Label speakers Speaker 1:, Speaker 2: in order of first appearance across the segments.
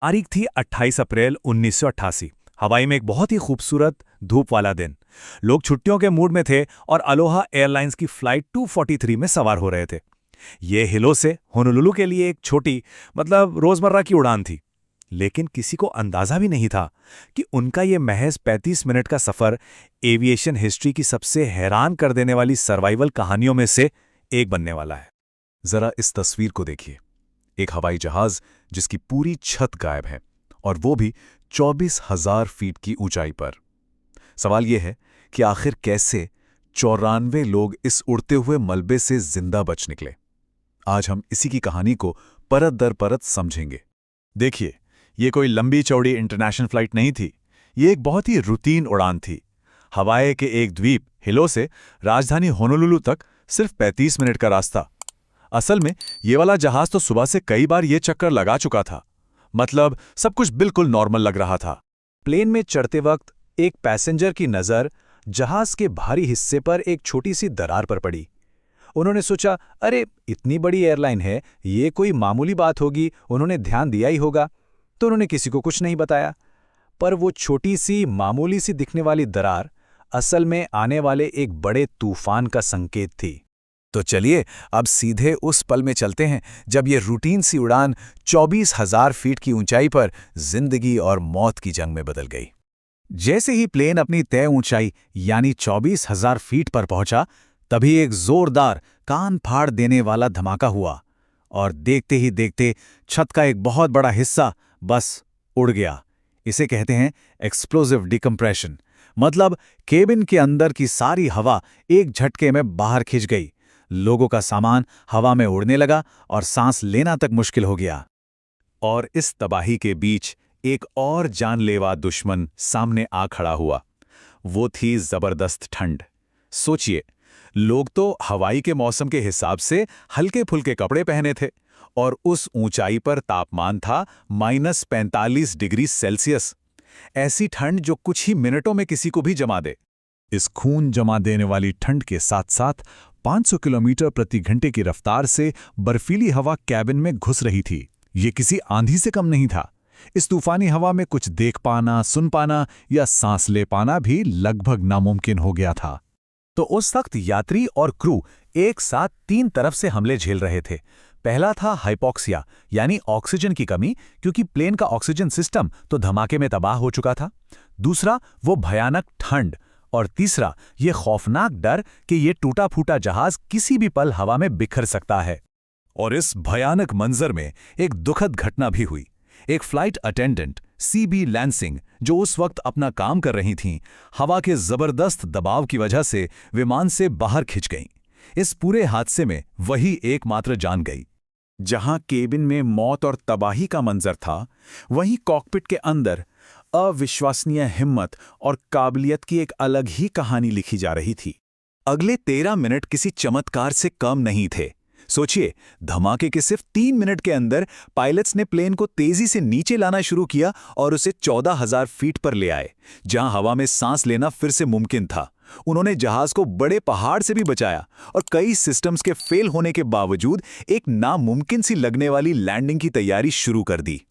Speaker 1: तारीख थी 28 अप्रैल 1988। हवाई में एक बहुत ही खूबसूरत धूप वाला दिन। लोग छुट्टियों के मूड में थे और अलोहा एयरलाइंस की फ्लाइट 243 में सवार हो रहे थे। ये हिलो से होनोलुलु के लिए एक छोटी रोजमर्रा की उड़ान थी। लेकिन किसी को अंदाजा भी नहीं था कि उनका ये महज 35 मिनट का सफर एविएशन हिस्ट्री की सबसे हैरान कर देने वाली सर्वाइवल कहानियों में से एक बनने वाला है।
Speaker 2: जरा इस तस्वीर को देखिए। एक हवाई जहाज जिसकी पूरी छत गायब है, और वो भी 24,000 फीट की ऊंचाई पर। सवाल यह है कि आखिर कैसे 94 लोग इस उड़ते हुए मलबे से जिंदा बच निकले। आज हम इसी की कहानी को परत दर परत समझेंगे।
Speaker 1: देखिए, ये कोई लंबी चौड़ी इंटरनेशनल फ्लाइट नहीं थी। ये एक बहुत ही रूटीन उड़ान थी। हवाई के एक द्वीप हिलो से राजधानी होनोलुलु तक सिर्फ 35 मिनट का रास्ता। असल में ये वाला जहाज तो सुबह से कई बार ये चक्कर लगा चुका था। सब कुछ बिल्कुल नॉर्मल लग रहा था। प्लेन में चढ़ते वक्त एक पैसेंजर की नज़र जहाज के भारी हिस्से पर एक छोटी सी दरार पर पड़ी। उन्होंने सोचा, अरे इतनी बड़ी एयरलाइन है, ये कोई मामूली बात होगी, उन्होंने ध्यान दिया ही होगा। तो उन्होंने किसी को कुछ नहीं बताया। पर वो छोटी सी मामूली सी दिखने वाली दरार असल में आने वाले एक बड़े तूफान का संकेत थी।
Speaker 2: तो चलिए अब सीधे उस पल में चलते हैं जब ये रूटीन सी उड़ान 24,000 फीट की ऊंचाई पर जिंदगी और मौत की जंग में बदल गई।
Speaker 1: जैसे ही प्लेन अपनी तय ऊंचाई यानी 24,000 फीट पर पहुंचा, तभी एक जोरदार कान फाड़ देने वाला धमाका हुआ और देखते ही देखते छत का एक बहुत बड़ा हिस्सा बस उड़ गया। इसे कहते हैं एक्सप्लोसिव डिकम्प्रेशन। केबिन के अंदर की सारी हवा एक झटके में बाहर खिंच गई। लोगों का सामान हवा में उड़ने लगा और सांस लेना तक मुश्किल हो गया। और इस तबाही के बीच एक और जानलेवा दुश्मन सामने आ खड़ा हुआ। वो थी जबरदस्त ठंड। सोचिए, लोग तो हवाई के मौसम के हिसाब से हल्के फुल्के कपड़े पहने थे और उस ऊंचाई पर तापमान था -45 डिग्री सेल्सियस। ऐसी ठंड जो कुछ ही मिनटों में किसी को भी जमा दे। इस खून जमा देने वाली ठंड के साथ साथ 500 किलोमीटर प्रति घंटे की रफ्तार से बर्फीली हवा कैबिन में घुस रही थी। ये किसी आंधी से कम नहीं था। इस तूफानी हवा में कुछ देख पाना, सुन पाना या सांस ले पाना भी लगभग नामुमकिन हो गया था। तो उस वक्त यात्री और क्रू एक साथ 3 तरफ से हमले झेल रहे थे। पहला था हाइपोक्सिया यानी ऑक्सीजन की कमी, क्योंकि प्लेन का ऑक्सीजन सिस्टम तो धमाके में तबाह हो चुका था। दूसरा वो भयानक ठंड, और तीसरा ये खौफनाक डर कि ये टूटा फूटा जहाज किसी भी पल हवा में बिखर सकता है। और इस भयानक मंजर में एक दुखद घटना भी हुई। एक फ्लाइट अटेंडेंट सीबी लैंसिंग, जो उस वक्त अपना काम कर रही थीं, हवा के जबरदस्त दबाव की वजह से विमान से बाहर खिंच गईं। इस पूरे हादसे में वही एकमात्र जान गई। जहां केबिन में मौत और तबाही का मंजर था, वहीं कॉकपिट के अंदर अविश्वसनीय हिम्मत और काबिलियत की एक अलग ही कहानी लिखी जा रही थी। अगले 13 मिनट किसी चमत्कार से कम नहीं थे। सोचिए, धमाके के सिर्फ 3 मिनट के अंदर पायलट्स ने प्लेन को तेजी से नीचे लाना शुरू किया और उसे 14,000 फीट पर ले आए, जहां हवा में सांस लेना फिर से मुमकिन था। उन्होंने जहाज को बड़े पहाड़ से भी बचाया और कई सिस्टम्स के फेल होने के बावजूद एक नामुमकिन सी लगने वाली लैंडिंग की तैयारी शुरू कर दी।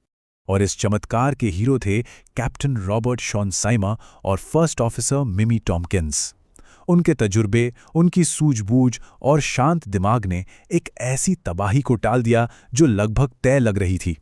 Speaker 1: और इस चमत्कार के हीरो थे कैप्टन रॉबर्ट शॉन साइमा और फर्स्ट ऑफिसर मिमी टॉम्किंस। उनके तजुर्बे, उनकी सूझबूझ और शांत दिमाग ने एक ऐसी तबाही को टाल दिया जो लगभग तय लग रही थी।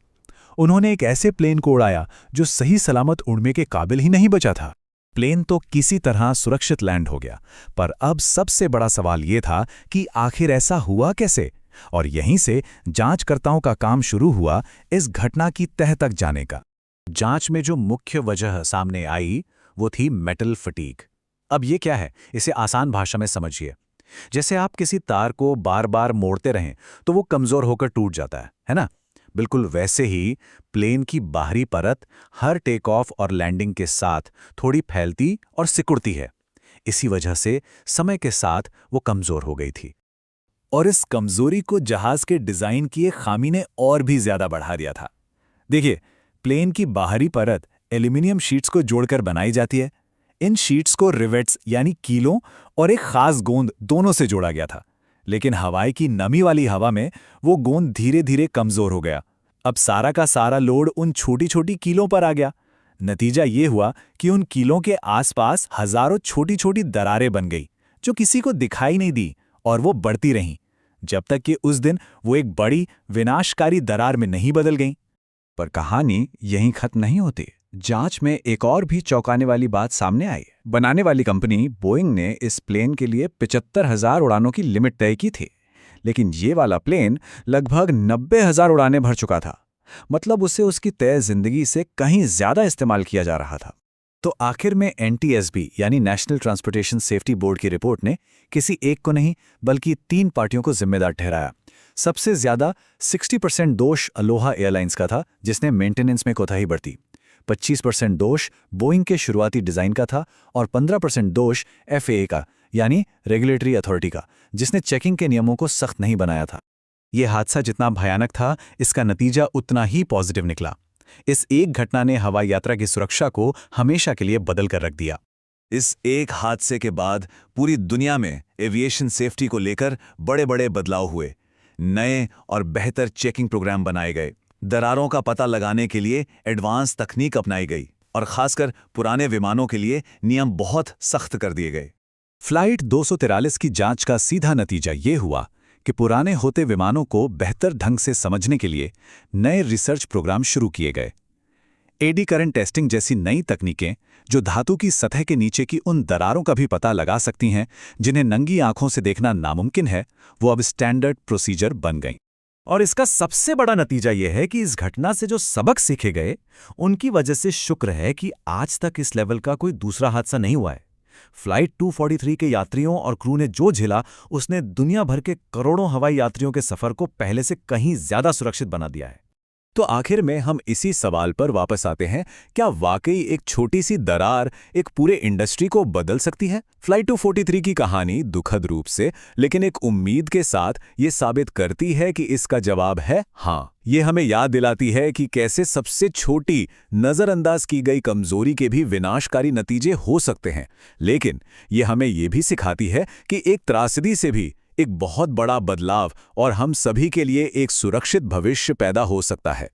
Speaker 1: उन्होंने एक ऐसे प्लेन को उड़ाया जो सही सलामत उड़ने के काबिल ही नहीं बचा था। प्लेन तो किसी तरह सुरक्षित लैंड हो गया, पर अब सबसे बड़ा सवाल ये था कि आखिर ऐसा हुआ कैसे। और यहीं से जांचकर्ताओं का काम शुरू हुआ इस घटना की तह तक जाने का। जांच में जो मुख्य वजह सामने आई वो थी मेटल फटीग। अब ये क्या है, इसे आसान भाषा में समझिए। जैसे आप किसी तार को बार बार मोड़ते रहें तो वो कमजोर होकर टूट जाता है ना? बिल्कुल वैसे ही प्लेन की बाहरी परत हर टेक ऑफ और लैंडिंग के साथ थोड़ी फैलती और सिकुड़ती है। इसी वजह से समय के साथ वो कमजोर हो गई थी। और इस कमजोरी को जहाज के डिजाइन की एक खामी ने और भी ज्यादा बढ़ा दिया था। देखिए, प्लेन की बाहरी परत एल्यूमिनियम शीट्स को जोड़कर बनाई जाती है। इन शीट्स को रिवेट्स यानी कीलों और एक खास गोंद दोनों से जोड़ा गया था। लेकिन हवाई की नमी वाली हवा में वो गोंद धीरे धीरे कमजोर हो गया। अब सारा का सारा लोड उन छोटी छोटी कीलों पर आ गया। नतीजा ये हुआ कि उन कीलों के आसपास हजारों छोटी छोटी दरारें बन गई, जो किसी को दिखाई नहीं दी, और वो बढ़ती रहीं, जब तक कि उस दिन वो एक बड़ी विनाशकारी दरार में नहीं बदल गईं।
Speaker 2: पर कहानी यहीं खत्म नहीं होती। जांच में एक और भी चौंकाने वाली बात सामने आई। बनाने वाली कंपनी बोइंग ने इस प्लेन के लिए 75,000 उड़ानों की लिमिट तय की थी, लेकिन ये वाला प्लेन लगभग 90,000 उड़ानें भर चुका था। मतलब उसे उसकी तय जिंदगी से कहीं ज्यादा इस्तेमाल किया जा रहा था। तो आखिर में NTSB यानी नेशनल ट्रांसपोर्टेशन सेफ्टी बोर्ड की रिपोर्ट ने किसी एक को नहीं बल्कि 3 पार्टियों को जिम्मेदार ठहराया। सबसे ज्यादा 60% दोष अलोहा एयरलाइंस का था, जिसने मेंटेनेंस में कोताही बरती। 25% दोष बोइंग के शुरुआती डिजाइन का था और 15% दोष FAA का यानी रेगुलेटरी अथॉरिटी का, जिसने चेकिंग के नियमों को सख्त नहीं बनाया था। यह हादसा जितना भयानक था, इसका नतीजा उतना ही पॉजिटिव निकला। इस एक घटना ने हवाई यात्रा की सुरक्षा को हमेशा के लिए बदल कर रख दिया।
Speaker 3: इस एक हादसे के बाद पूरी दुनिया में एविएशन सेफ्टी को लेकर बड़े बड़े बदलाव हुए। नए और बेहतर चेकिंग प्रोग्राम बनाए गए, दरारों का पता लगाने के लिए एडवांस तकनीक अपनाई गई और खासकर पुराने विमानों के लिए नियम बहुत सख्त कर दिए गए।
Speaker 1: फ्लाइट 243 की जांच का सीधा नतीजा ये हुआ कि पुराने होते विमानों को बेहतर ढंग से समझने के लिए नए रिसर्च प्रोग्राम शुरू किए गए। एडी करंट टेस्टिंग जैसी नई तकनीकें जो धातु की सतह के नीचे की उन दरारों का भी पता लगा सकती हैं जिन्हें नंगी आंखों से देखना नामुमकिन है, वो अब स्टैंडर्ड प्रोसीजर बन गईं।
Speaker 4: और इसका सबसे बड़ा नतीजा यह है कि इस घटना से जो सबक सीखे गए, उनकी वजह से शुक्र है कि आज तक इस लेवल का कोई दूसरा हादसा नहीं हुआ है। फ्लाइट 243 के यात्रियों और क्रू ने जो झेला, उसने दुनिया भर के करोड़ों हवाई यात्रियों के सफर को पहले से कहीं ज्यादा सुरक्षित बना दिया है।
Speaker 1: तो आखिर में हम इसी सवाल पर वापस आते हैं, क्या वाकई एक छोटी सी दरार एक पूरे इंडस्ट्री को बदल सकती है? फ्लाइट 243 की कहानी दुखद रूप से, लेकिन एक उम्मीद के साथ ये साबित करती है कि इसका जवाब है हाँ। ये हमें याद दिलाती है कि कैसे सबसे छोटी, नजरअंदाज की गई कमजोरी के भी विनाशकारी नतीजे हो सकते हैं। लेकिन ये हमें ये भी सिखाती है कि एक त्रासदी से भी एक बहुत बड़ा बदलाव और हम सभी के लिए एक सुरक्षित भविष्य पैदा हो सकता है।